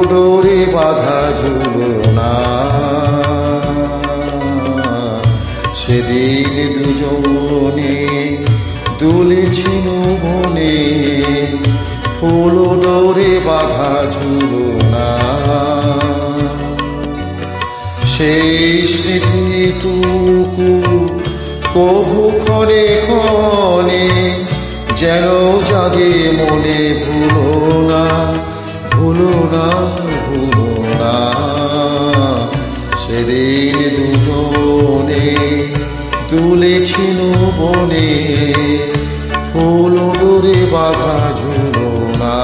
ডোরে বাঁধা ঝুলনা। সেদিন দুজনে দুলেছিল বনে, ফুল ডোরে বাঁধা ঝুলনা। সেই স্মৃতিটুকু কভু ক্ষণে ক্ষণে যেন জাগে মনে, ভুলো না ভুলো না ভুলো না। সেদিন দুজনে দুলেছিল বনে, ফুল ডোরে বাঁধা ঝুলনা।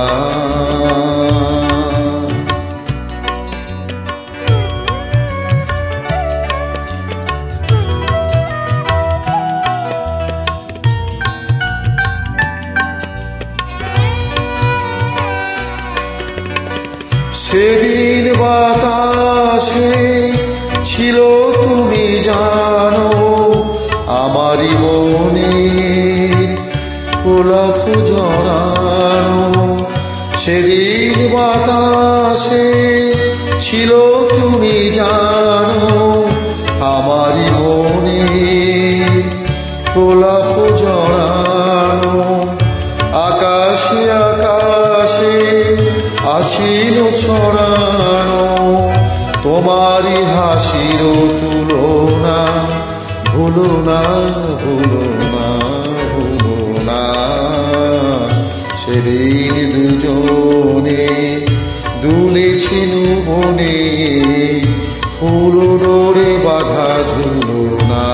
সেদিন বাতাসে ছিল তুমি জানো আমারই মনে গোলাপ জড়ানো। সেদিন বাতাসে ছিল তুমি জানো আমারই মনে গোলাপ জড়ানো। আকাশে আকাশে আছিল ছড়ানো তোমারই হাসির তুলনা। ভুলো না ভুলো না ভুলো না। সেদিন দুজনে দুলেছিল বনে, ফুল ডোরে বাঁধা ঝুলনা।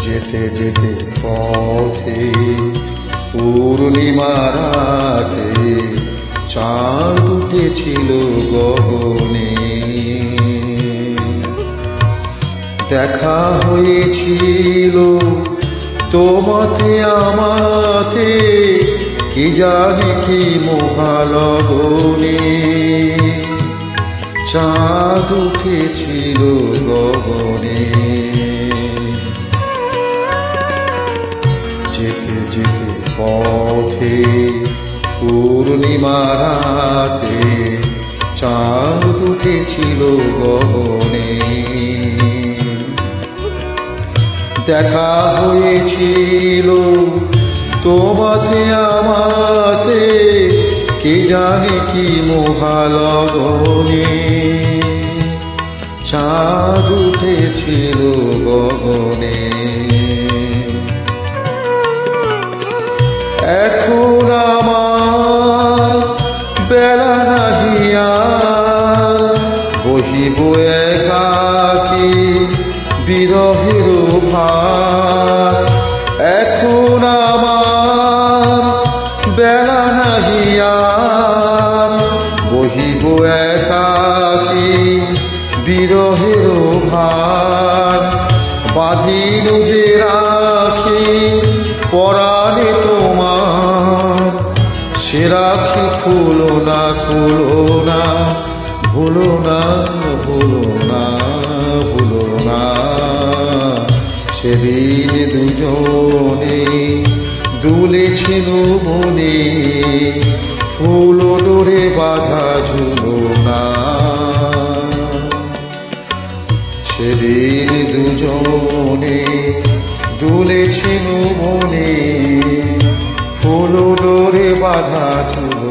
যেতে যেতে পথে পূর্ণিমা রাতে চাঁদ উঠেছিল গগনে। দেখা হয়েছিল তোমাতে আমাতে, কি জানে কি মহালগনে। চাঁদ উঠেছিল গগনে। যেতে যেতে পথে পূর্ণিমা রাতে চাঁদ উঠেছিল গগনে। দেখা হয়েছিল তোমাতে আমাতে, কে জানে কি মহালগনে। চাঁদ উঠেছিল গগনে। এখন আমার বেলা নাহি আর, বহিব একাকী বিরহের ভার। এখন আমার বেলা নাহি আর, বহিব একাকী বিরহের ভার। বাঁধিল যে রাখি পরাণে তোমার, সে রাখি খুলো না খুলো না। ভুলো না ভুলো না ভুলো না। সেদিন দুজনে দুলেছিল বনে, ফুল ডোরে বাঁধা ঝুলনা। সেদিন দুজনে দুলেছিল বনে, ফুল ডোরে বাঁধা ঝুলনা।